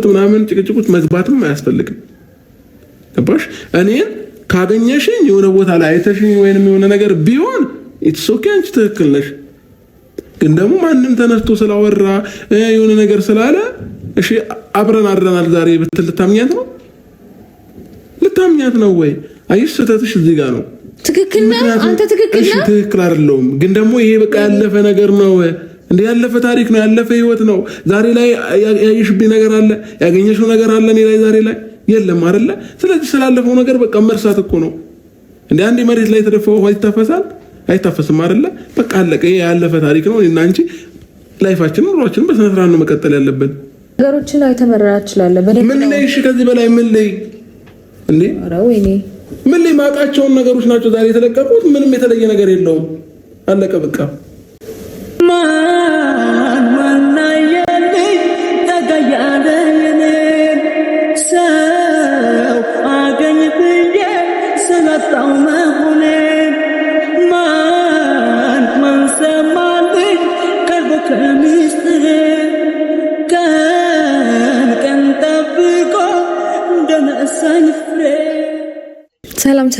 ምናምን ጭቅጭቁት መግባትም አያስፈልግም። ገባሽ? እኔን ካገኘሽኝ የሆነ ቦታ ላይ አይተሽኝ ወይንም የሆነ ነገር ቢሆን ኢትስ ኦኬ፣ አንቺ ትክክል ነሽ። ግን ደግሞ ማንም ተነስቶ ስላወራ የሆነ ነገር ስላለ እሺ አብረን አድረናል ዛሬ ብትል ልታምኛት ነው? ልታምኛት ነው ወይ? አይሽ ስህተትሽ እዚህ ጋር ነው። ትክክል ነህ አንተ፣ ትክክል ነህ። ትክክል አይደለሁም። ግን ደግሞ ይሄ በቃ ያለፈ ነገር ነው እንዴ? ያለፈ ታሪክ ነው፣ ያለፈ ህይወት ነው። ዛሬ ላይ ያየሽብኝ ነገር አለ፣ ያገኘሽው ነገር አለ እኔ ላይ ዛሬ ላይ የለም አይደለ? ስለዚህ ስላለፈው ነገር በቃ መርሳት እኮ ነው እንዴ? አንዴ መሬት ላይ ተደፈው ውሃ ይታፈሳል? አይታፈስም አይደለ? በቃ አለቀ። ይሄ ያለፈ ታሪክ ነው እና አንቺ ላይፋችንን ኑሯችንን በስነ ስርዓት ነው መቀጠል ያለብን። ነገሮችን አይተመረራ ይችላል። ምን ላይ እሺ፣ ከዚህ በላይ ምን ላይ እንዴ? ኧረ ወይኔ ምን ላይ ማቃቸውን ነገሮች ናቸው ዛሬ የተለቀቁት። ምንም የተለየ ነገር የለውም። አለቀ በቃ።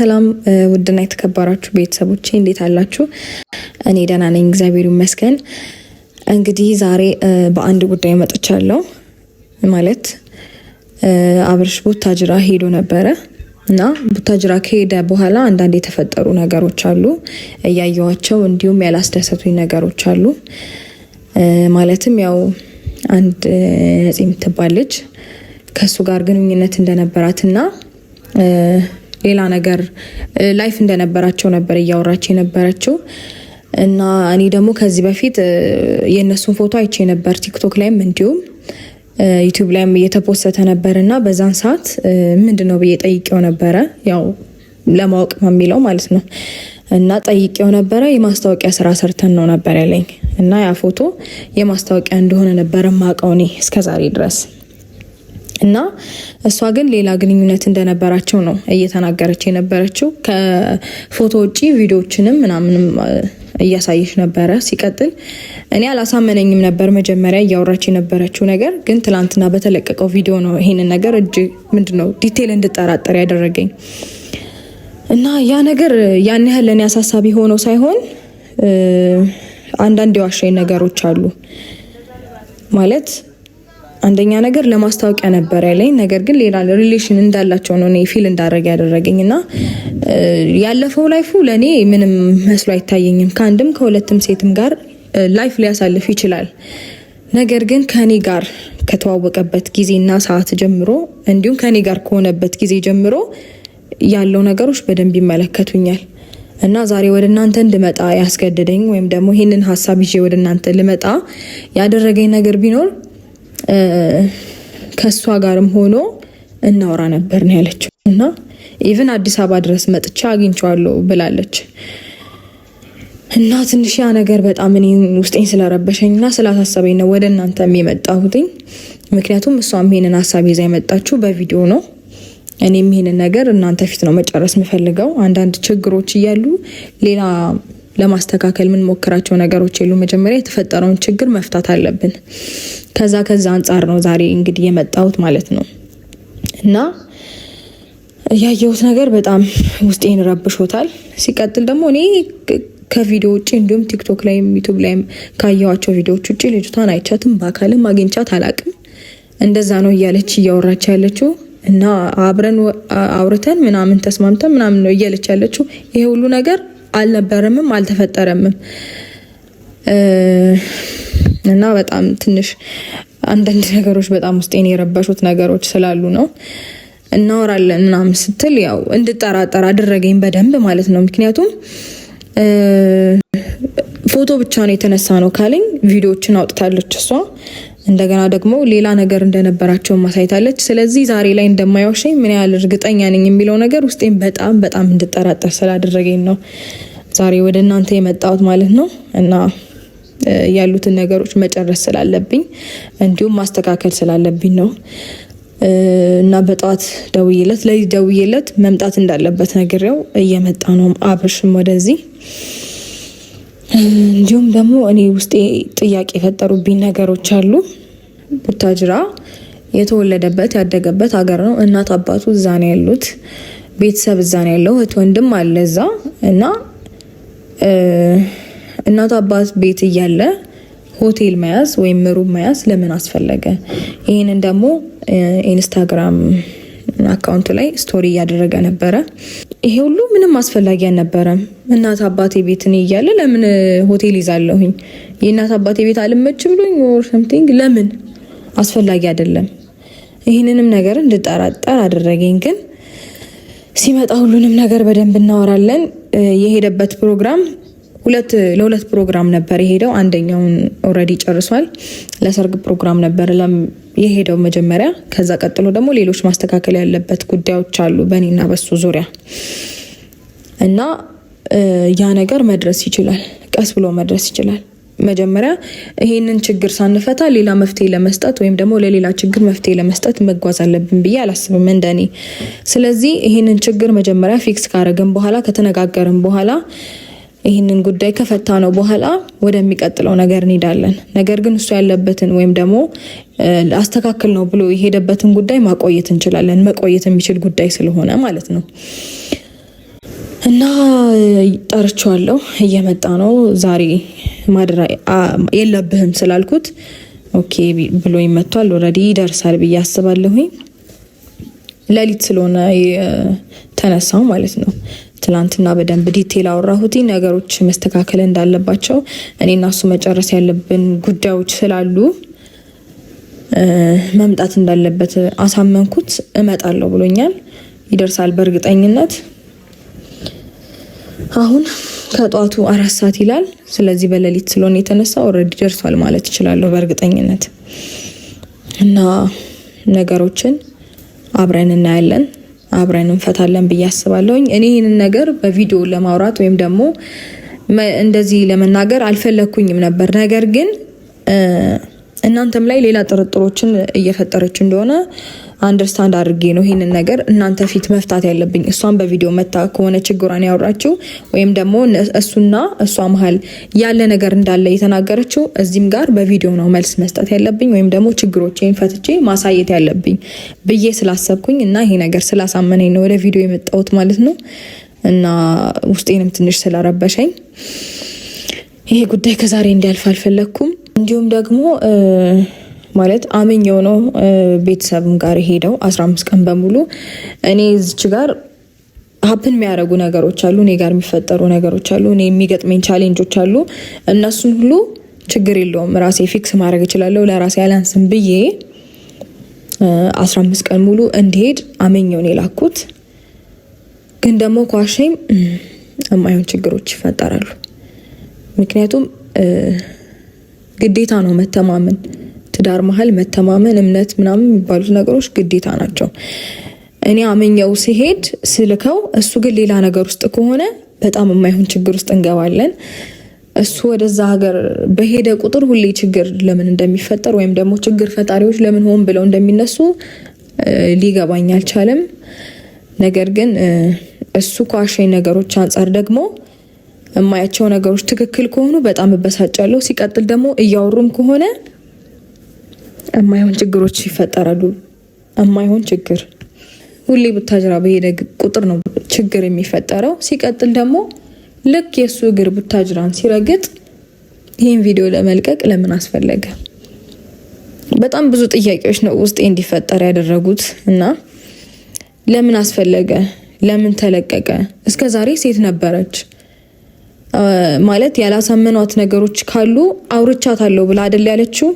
ሰላም ውድና የተከበራችሁ ቤተሰቦቼ እንዴት አላችሁ? እኔ ደህና ነኝ፣ እግዚአብሔር ይመስገን። እንግዲህ ዛሬ በአንድ ጉዳይ መጥቻለሁ። ማለት አብርሽ ቡታጅራ ሄዶ ነበረ እና ቡታጅራ ከሄደ በኋላ አንዳንድ የተፈጠሩ ነገሮች አሉ እያየኋቸው፣ እንዲሁም ያላስደሰቱኝ ነገሮች አሉ። ማለትም ያው አንድ ነፂ የምትባል ልጅ ከሱ ጋር ግንኙነት እንደነበራትና ሌላ ነገር ላይፍ እንደነበራቸው ነበር እያወራች የነበረችው። እና እኔ ደግሞ ከዚህ በፊት የእነሱን ፎቶ አይቼ ነበር፣ ቲክቶክ ላይም እንዲሁም ዩቲዩብ ላይም እየተፖሰተ ነበር። እና በዛን ሰዓት ምንድነው ብዬ ጠይቄው ነበረ፣ ያው ለማወቅ የሚለው ማለት ነው። እና ጠይቄው ነበረ። የማስታወቂያ ስራ ሰርተን ነው ነበር ያለኝ። እና ያ ፎቶ የማስታወቂያ እንደሆነ ነበር ማውቀው እኔ እስከዛሬ ድረስ። እና እሷ ግን ሌላ ግንኙነት እንደነበራቸው ነው እየተናገረች የነበረችው። ከፎቶ ውጪ ቪዲዮዎችንም ምናምንም እያሳየች ነበረ። ሲቀጥል እኔ አላሳመነኝም ነበር መጀመሪያ እያወራች የነበረችው ነገር። ግን ትላንትና በተለቀቀው ቪዲዮ ነው ይሄንን ነገር ምንድነው ዲቴል እንድጠራጠር ያደረገኝ። እና ያ ነገር ያን ያህል ለኔ አሳሳቢ ሆኖ ሳይሆን አንዳንድ የዋሻኝ ነገሮች አሉ። ማለት አንደኛ ነገር ለማስታወቂያ ነበር ያለኝ፣ ነገር ግን ሌላ ሪሌሽን እንዳላቸው ነው እኔ ፊል እንዳደረገ ያደረገኝ። እና ያለፈው ላይፉ ለኔ ምንም መስሎ አይታየኝም። ከአንድም ከሁለትም ሴትም ጋር ላይፍ ሊያሳልፍ ይችላል። ነገር ግን ከኔ ጋር ከተዋወቀበት ጊዜና ሰዓት ጀምሮ እንዲሁም ከኔ ጋር ከሆነበት ጊዜ ጀምሮ ያለው ነገሮች በደንብ ይመለከቱኛል። እና ዛሬ ወደ እናንተ እንድመጣ ያስገደደኝ ወይም ደግሞ ይሄንን ሐሳብ ይዤ ወደ እናንተ ልመጣ ያደረገኝ ነገር ቢኖር ከሷ ጋርም ሆኖ እናወራ ነበር ነው ያለችው። እና ኢቭን አዲስ አበባ ድረስ መጥቻ አግኝቻለሁ ብላለች። እና ትንሽ ያ ነገር በጣም እኔ ውስጤን ስለረበሸኝና ስላሳሰበኝ ነው ወደ እናንተ የመጣሁት። ምክንያቱም እሷም ይሄንን ሐሳብ ይዛ የመጣችው በቪዲዮ ነው። እኔም ይሄንን ነገር እናንተ ፊት ነው መጨረስ የምፈልገው። አንዳንድ ችግሮች እያሉ ሌላ ለማስተካከል ምን ሞክራቸው ነገሮች የሉ። መጀመሪያ የተፈጠረውን ችግር መፍታት አለብን። ከዛ አንጻር ነው ዛሬ እንግዲህ የመጣሁት ማለት ነው። እና ያየሁት ነገር በጣም ውስጤን ረብሾታል። ሲቀጥል ደግሞ እኔ ከቪዲዮ ውጪ እንዲሁም ቲክቶክ ላይም ዩቲዩብ ላይም ካየኋቸው ቪዲዮዎች ውጪ ልጅቷን አይቻትም በአካልም አግኝቻት አላቅም። እንደዛ ነው እያለች እያወራች ያለችው። እና አብረን አውርተን ምናምን ተስማምተን ምናምን ነው እያለች ያለችው። ይሄ ሁሉ ነገር አልነበረምም አልተፈጠረምም። እና በጣም ትንሽ አንዳንድ ነገሮች በጣም ውስጤን የረበሹት ነገሮች ስላሉ ነው። እናወራለን ምናምን ስትል ያው እንድጠራጠር አደረገኝ በደንብ ማለት ነው። ምክንያቱም ፎቶ ብቻ ነው የተነሳ ነው ካለኝ ቪዲዮዎችን አውጥታለች እሷ። እንደገና ደግሞ ሌላ ነገር እንደነበራቸው ማሳይታለች። ስለዚህ ዛሬ ላይ እንደማይዋሸኝ ምን ያህል እርግጠኛ ነኝ የሚለው ነገር ውስጤን በጣም እንድጠራጠር ስላደረገኝ ነው ዛሬ ወደ እናንተ የመጣሁት ማለት ነው። እና ያሉትን ነገሮች መጨረስ ስላለብኝ እንዲሁም ማስተካከል ስላለብኝ ነው። እና በጧት ደውዬለት መምጣት እንዳለበት ነግሬው እየመጣ ነው አብርሽም ወደዚህ። እንዲሁም ደግሞ እኔ ውስጤ ጥያቄ የፈጠሩብኝ ነገሮች አሉ። ቡታጅራ የተወለደበት ያደገበት ሀገር ነው። እናት አባቱ እዛ ነው ያሉት፣ ቤተሰብ እዛ ነው ያለው፣ እህት ወንድም አለ እዛ እና እናት አባት ቤት እያለ ሆቴል መያዝ ወይም ሩም መያዝ ለምን አስፈለገ? ይህንን ደግሞ ኢንስታግራም አካውንቱ ላይ ስቶሪ እያደረገ ነበረ። ይሄ ሁሉ ምንም አስፈላጊ አልነበረም። እናት አባቴ ቤት እኔ እያለ ለምን ሆቴል ይዛለሁኝ? የእናት አባቴ ቤት አልመች ብሎኝ ኦር ሰምቲንግ ለምን አስፈላጊ አይደለም። ይህንንም ነገር እንድጠራጠር አደረገኝ። ግን ሲመጣ ሁሉንም ነገር በደንብ እናወራለን። የሄደበት ፕሮግራም ለሁለት ፕሮግራም ነበር የሄደው። አንደኛውን ኦልሬዲ ጨርሷል። ለሰርግ ፕሮግራም ነበር የሄደው መጀመሪያ። ከዛ ቀጥሎ ደግሞ ሌሎች ማስተካከል ያለበት ጉዳዮች አሉ በእኔና በሱ ዙሪያ እና ያ ነገር መድረስ ይችላል፣ ቀስ ብሎ መድረስ ይችላል። መጀመሪያ ይሄንን ችግር ሳንፈታ ሌላ መፍትሄ ለመስጠት ወይም ደግሞ ለሌላ ችግር መፍትሄ ለመስጠት መጓዝ አለብን ብዬ አላስብም እንደኔ። ስለዚህ ይሄንን ችግር መጀመሪያ ፊክስ ካረግን በኋላ ከተነጋገርን በኋላ ይህንን ጉዳይ ከፈታ ነው በኋላ ወደሚቀጥለው ነገር እንሄዳለን። ነገር ግን እሱ ያለበትን ወይም ደግሞ አስተካክል ነው ብሎ የሄደበትን ጉዳይ ማቆየት እንችላለን፣ መቆየት የሚችል ጉዳይ ስለሆነ ማለት ነው። እና ጠርቼዋለሁ፣ እየመጣ ነው ዛሬ ማድራ የለብህም ስላልኩት ኦኬ ብሎ ይመጣል። ኦልሬዲ ይደርሳል ብዬ አስባለሁኝ። ሌሊት ስለሆነ ተነሳው ማለት ነው። ትላንትና በደንብ ዲቴል አወራሁት፣ ነገሮች መስተካከል እንዳለባቸው እኔና እሱ መጨረስ ያለብን ጉዳዮች ስላሉ መምጣት እንዳለበት አሳመንኩት። እመጣለሁ ብሎኛል፣ ይደርሳል በእርግጠኝነት። አሁን ከጧቱ 4 ሰዓት ይላል። ስለዚህ በሌሊት ስለሆነ የተነሳው ኦልሬዲ ደርሷል ማለት እችላለሁ በእርግጠኝነት። እና ነገሮችን አብረን እናያለን፣ አብረን እንፈታለን ብዬ አስባለሁኝ። እኔ ይህንን ነገር በቪዲዮ ለማውራት ወይም ደግሞ እንደዚህ ለመናገር አልፈለኩኝም ነበር። ነገር ግን እናንተም ላይ ሌላ ጥርጥሮችን እየፈጠረች እንደሆነ አንደርስታንድ አድርጌ ነው ይህንን ነገር እናንተ ፊት መፍታት ያለብኝ። እሷን በቪዲዮ መታ ከሆነ ችግሯን ያወራችው ወይም ደግሞ እሱና እሷ መሀል ያለ ነገር እንዳለ የተናገረችው እዚህም ጋር በቪዲዮ ነው መልስ መስጠት ያለብኝ ወይም ደግሞ ችግሮቼን ፈትቼ ማሳየት ያለብኝ ብዬ ስላሰብኩኝ እና ይሄ ነገር ስላሳመነኝ ነው ወደ ቪዲዮ የመጣሁት ማለት ነው። እና ውስጤንም ትንሽ ስለረበሸኝ ይሄ ጉዳይ ከዛሬ እንዲያልፍ አልፈለኩም። እንዲሁም ደግሞ ማለት አመኘው ነው ቤተሰብም ጋር ሄደው 15 ቀን በሙሉ እኔ እዚች ጋር ሀፕን የሚያደርጉ ነገሮች አሉ፣ እኔ ጋር የሚፈጠሩ ነገሮች አሉ፣ እኔ የሚገጥመኝ ቻሌንጆች አሉ። እነሱን ሁሉ ችግር የለውም ራሴ ፊክስ ማድረግ እችላለሁ፣ ለራሴ አላንስም ብዬ 15 ቀን ሙሉ እንዲሄድ አመኘው ነው የላኩት። ግን ደግሞ ኳሸኝ የማይሆን ችግሮች ይፈጠራሉ። ምክንያቱም ግዴታ ነው መተማመን፣ ትዳር መሀል መተማመን፣ እምነት ምናምን የሚባሉት ነገሮች ግዴታ ናቸው። እኔ አመኘው ሲሄድ ስልከው እሱ ግን ሌላ ነገር ውስጥ ከሆነ በጣም የማይሆን ችግር ውስጥ እንገባለን። እሱ ወደዛ ሀገር በሄደ ቁጥር ሁሌ ችግር ለምን እንደሚፈጠር ወይም ደግሞ ችግር ፈጣሪዎች ለምን ሆን ብለው እንደሚነሱ ሊገባኝ አልቻለም። ነገር ግን እሱ ኳሸኝ ነገሮች አንጻር ደግሞ የማያቸው ነገሮች ትክክል ከሆኑ በጣም እበሳጫለሁ። ሲቀጥል ደግሞ እያወሩም ከሆነ የማይሆን ችግሮች ይፈጠራሉ። የማይሆን ችግር ሁሌ ቡታጅራ በሄደ ቁጥር ነው ችግር የሚፈጠረው። ሲቀጥል ደግሞ ልክ የሱ እግር ቡታጅራን ሲረግጥ ይህን ቪዲዮ ለመልቀቅ ለምን አስፈለገ? በጣም ብዙ ጥያቄዎች ነው ውስጤ እንዲፈጠር ያደረጉት እና ለምን አስፈለገ? ለምን ተለቀቀ? እስከ ዛሬ ሴት ነበረች ማለት ያላሳመኗት ነገሮች ካሉ አውርቻታለሁ ብላ አይደል ያለችው?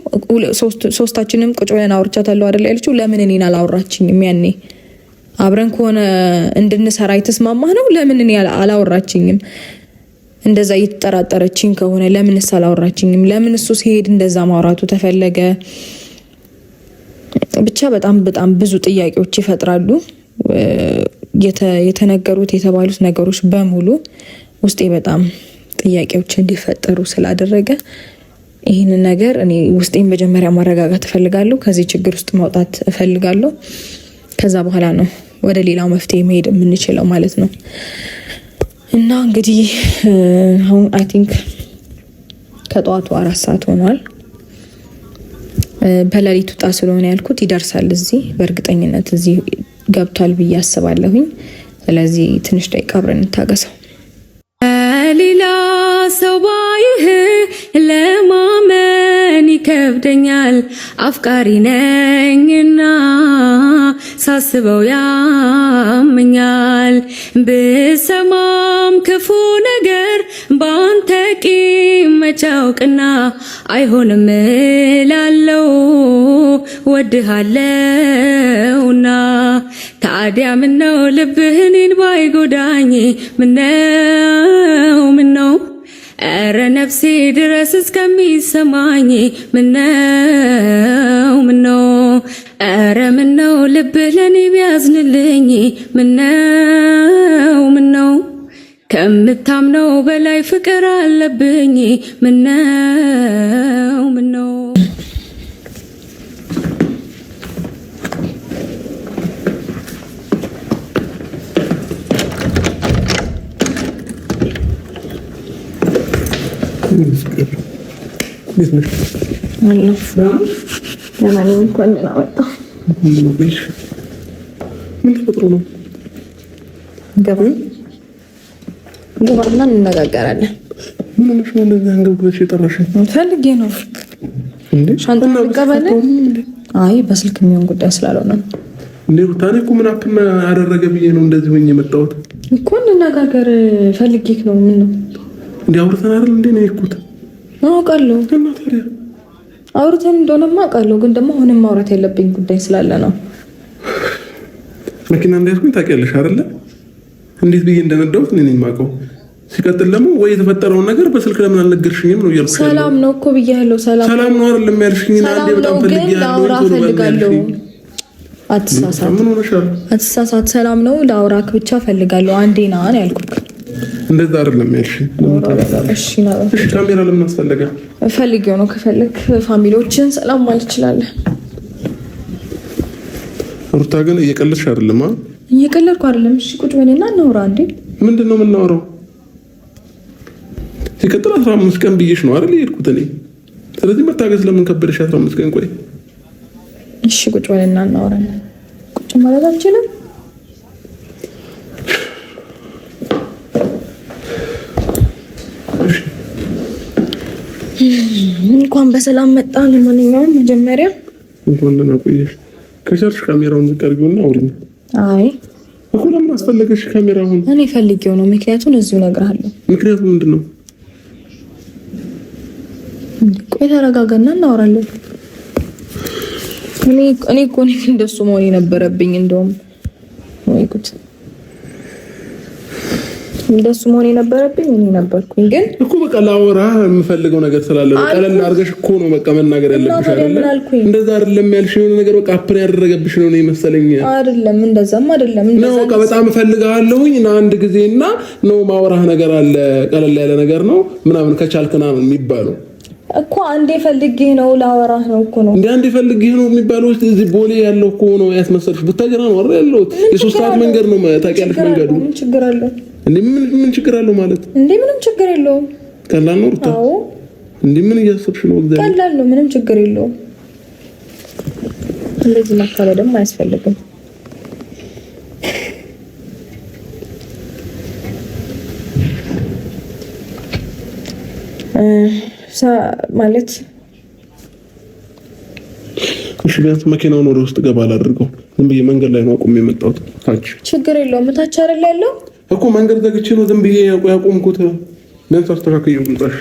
ሶስታችንም ቁጭ ብለን አውርቻታለሁ አይደል ያለችው? ለምን እኔን አላወራችኝም? ያኔ አብረን ከሆነ እንድንሰራ የተስማማ ነው። ለምን እኔ አላወራችኝም? እንደዛ እየተጠራጠረችኝ ከሆነ ለምንስ አላወራችኝም? ለምን እሱ ሲሄድ እንደዛ ማውራቱ ተፈለገ? ብቻ በጣም በጣም ብዙ ጥያቄዎች ይፈጥራሉ። የተነገሩት የተባሉት ነገሮች በሙሉ ውስጤ በጣም ጥያቄዎች እንዲፈጠሩ ስላደረገ ይህንን ነገር እኔ ውስጤን መጀመሪያ ማረጋጋት እፈልጋለሁ። ከዚህ ችግር ውስጥ መውጣት እፈልጋለሁ። ከዛ በኋላ ነው ወደ ሌላው መፍትሄ መሄድ የምንችለው ማለት ነው። እና እንግዲህ አሁን አይ ቲንክ ከጠዋቱ 4 ሰዓት ሆኗል በሌሊት ውጣ ስለሆነ ያልኩት ይደርሳል እዚህ በእርግጠኝነት እዚህ ገብቷል ብዬ አስባለሁኝ። ስለዚህ ትንሽ ደቂቃ አብረን እንታገሰው። ሌላ ሰው ባይህ ለማመን ይከብደኛል፣ አፍቃሪ ነኝና ሳስበው ያመኛል። ብሰማም ክፉ ነገር ባንተ ቂም መቻውቅና አይሆንም እላለው ወድሃለውና። ታዲያ ምነው ልብህን ባይጎዳኝ ምነው ኧረ ነፍሴ ድረስ እስከሚሰማኝ ምነው ኧረ ምነው ልብህ ለኔ ቢያዝንልኝ ምነው ከምታምነው በላይ ፍቅር አለብኝ ምነው ገባና እንነጋገራለን። ምን ነው እንደዚህ አንገብግበሽ የጠራሽኝ? ፈልጌ ነው ሻንጣ ልቀበል። አይ በስልክ የሚሆን ጉዳይ ስላልሆነ እንዴ ሩታኔ እኮ ምን አፕና አደረገ ብዬ ነው እንደዚህ ሆኜ የመጣሁት እኮ እንነጋገር ፈልጌክ ነው። ምን ነው እንዴ አውርተን አይደል እንዴ ነው የኩት? አውቃለሁ እና ታዲያ አውርተን እንደሆነማ አውቃለሁ፣ ግን ደግሞ አሁንም ማውራት ያለብኝ ጉዳይ ስላለ ነው። መኪና እንዳይስኩኝ ታውቂያለሽ አይደለ? እንዴት ብዬ እንደነዳሁት እኔ ነኝ የማውቀው። ሲቀጥል ደግሞ ወይ የተፈጠረውን ነገር በስልክ ለምን አልነገርሽኝም ነው እያልኩሽ። ሰላም ነው እኮ ብያለሁ። ሰላም ነው አይደለም ያልሽኝ? አንዴ በጣም ፈልጌያለሁ። አትሳሳት። ምን ሆነሻል? አትሳሳት። ሰላም ነው ላውራክ ብቻ ፈልጋለሁ። አንዴ ና ነው ያልኩት። እንደዛ አይደለም ያልሽኝ። እሺ ነው። እሺ ካሜራ ለምን አስፈለገ? ፈልጌው ነው። ከፈለክ ፋሚሊዎችን ሰላም ማለት ትችላለህ። ሩታ ግን እየቀለድሽ አይደለም? እየቀለድኩ አይደለም። እሺ ቁጭ በልና እናውራ። እንዴ ምንድን ነው የምናወራው? ሲቀጥል 15 ቀን ብዬሽ ነው አይደል የሄድኩት እኔ። ስለዚህ መታገስ ለምን ከበደሽ? 15 ቀን ቆይ። እሺ ቁጭ በልና እናወራለን። ቁጭ ማለት አልችልም። እንኳን በሰላም መጣ። ለማንኛውም መጀመሪያ እንኳን ደህና ቆየሽ። ከቻልሽ ካሜራውን ዝቀርጊውና አውሪኝ። አይ እኮ ለምን አስፈለገሽ ካሜራውን? እኔ ፈልጌው ነው። ምክንያቱም እዚሁ እነግርሃለሁ። ምክንያቱ ምንድን ነው? ቆይ ተረጋጋና እናወራለን። እኔ እኮ እንደሱ መሆን የነበረብኝ እንደውም ወይ ጉድ እንደሱ መሆን የነበረብኝ እኔ ነበርኩኝ። ግን እኮ በቃ ላወራ የምፈልገው ነገር ስላለ ነው። ቀለል አድርገሽ እኮ ነው በቃ መናገር ያለብሽ አይደል? እንደዛ አይደለም ያልሽ የሆነ ነገር በቃ አፕን ያደረገብሽ ነው መሰለኝ። አይደለም እንደዛም አይደለም ነው በቃ በጣም እፈልግሃለሁኝ እና አንድ ጊዜና ነው ማወራህ ነገር አለ ቀለል ያለ ነገር ነው ምናምን ከቻልክና ነው የሚባለው እኮ። አንዴ ፈልጌ ነው ላወራህ ነው እኮ ነው እንዴ? አንዴ ፈልጌ ነው የሚባለው። እዚህ ቦሌ ያለው እኮ ነው ያስመሰልሽ። ቡታጅራ ነው አይደል ያለው? የሶስት ሰዓት መንገድ ነው ታውቂያለሽ መንገዱ። ምን ችግር አለው እንዴ? ምን ችግር አለው ማለት እንዴ? ምንም ችግር የለውም። ቀላል ነው ሩታ። አዎ እንዴ ምን እያሰብሽ ነው? እግዚአብሔር ቀላል ነው። ምንም ችግር የለውም። እንደዚህ ማካበድም አያስፈልግም። ማለት እሺ ቢያንስ መኪናውን ወደ ውስጥ ገባ አላድርገው። ዝም ብዬ መንገድ ላይ ነው አቁሜ የመጣሁት። ታች ችግር የለውም። ታች አይደል ያለው እኮ መንገድ ዘግቼ ነው ዝም ብዬ ያቆምኩት። ቢያንስ አስተካክዬው ልምጣሽ።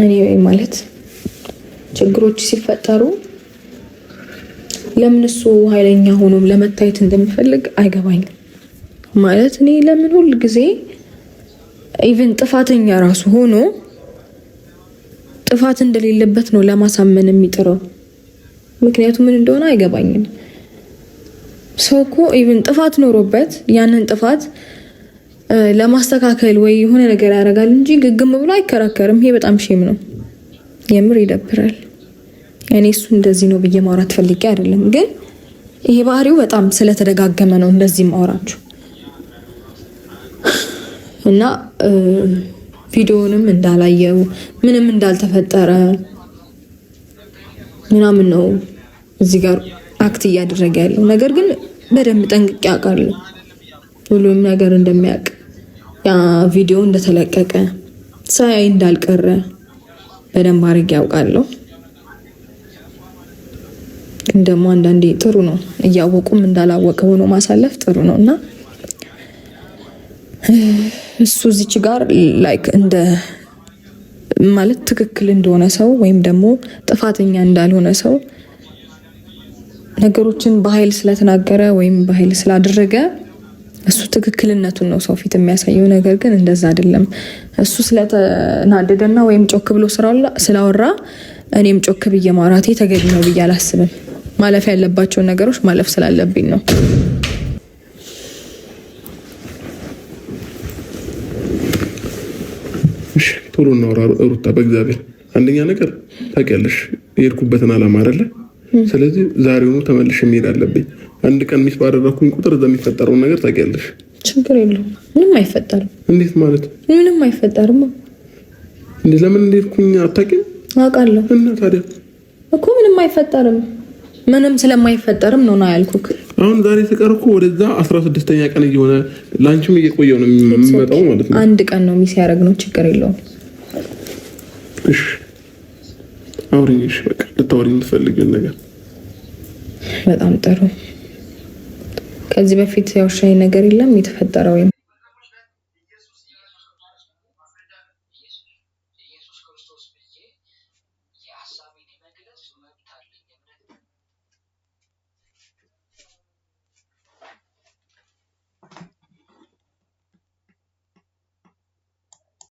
እኔ ማለት ችግሮች ሲፈጠሩ ለምን እሱ ኃይለኛ ሆኖ ለመታየት እንደሚፈልግ አይገባኝም። ማለት እኔ ለምን ሁል ጊዜ ኢቭን ጥፋተኛ ራሱ ሆኖ ጥፋት እንደሌለበት ነው ለማሳመን የሚጥረው። ምክንያቱም ምን እንደሆነ አይገባኝም። ሰው እኮ ኢቭን ጥፋት ኖሮበት ያንን ጥፋት ለማስተካከል ወይ የሆነ ነገር ያደርጋል እንጂ ግግም ብሎ አይከራከርም። ይሄ በጣም ሼም ነው። የምር ይደብራል። እኔ እሱ እንደዚህ ነው ብዬ ማውራት ፈልጌ አይደለም፣ ግን ይሄ ባህሪው በጣም ስለተደጋገመ ነው እንደዚህ ማውራችሁ እና ቪዲዮንም እንዳላየው ምንም እንዳልተፈጠረ ምናምን ነው እዚህ ጋር አክት እያደረገ ያለው። ነገር ግን በደንብ ጠንቅቄ አውቃለሁ ሁሉም ነገር እንደሚያውቅ፣ ያ ቪዲዮ እንደተለቀቀ ሳያይ እንዳልቀረ በደንብ አድርጌ ያውቃለሁ። ግን ደግሞ አንዳንዴ ጥሩ ነው እያወቁም እንዳላወቀ ሆኖ ማሳለፍ ጥሩ ነው እና እሱ እዚች ጋር ላይክ እንደ ማለት ትክክል እንደሆነ ሰው ወይም ደግሞ ጥፋተኛ እንዳልሆነ ሰው ነገሮችን በኃይል ስለተናገረ ወይም በኃይል ስላደረገ እሱ ትክክልነቱን ነው ሰው ፊት የሚያሳየው። ነገር ግን እንደዛ አይደለም። እሱ ስለተናደደና ወይም ጮክ ብሎ ስላወራ እኔም ጮክ ብዬ ማውራቴ ተገቢ ነው ብዬ አላስብም። ማለፍ ያለባቸውን ነገሮች ማለፍ ስላለብኝ ነው። እሺ ቶሎ እናውራ ሩታ፣ በእግዚአብሔር አንደኛ ነገር ታውቂያለሽ የሄድኩበትን ዓላማ አይደለ? ስለዚህ ዛሬውኑ ተመልሼ መሄድ አለብኝ። አንድ ቀን ሚስ ባደረኩኝ ቁጥር እዛ የሚፈጠረውን ነገር ታውቂያለሽ። ችግር የለውም፣ ምንም አይፈጠርም። እንዴት ማለት? ምንም አይፈጠርም እንዴ? ለምን እንደሄድኩኝ አታውቂም? አውቃለሁ። እና ታዲያ እኮ ምንም አይፈጠርም። ምንም ስለማይፈጠርም ነው ያልኩክ። አሁን ዛሬ ተቀርኩ ወደዛ 16ኛ ቀን እየሆነ ላንቺም እየቆየው ነው የሚመጣው ማለት ነው። አንድ ቀን ነው ሚስ ያደረግ ነው። ችግር የለውም። እሺ አውሪኝ። እሺ በቃ ልታወሪኝ የምትፈልጊውን ነገር። በጣም ጥሩ። ከዚህ በፊት ያወራኝ ነገር የለም የተፈጠረ ወይም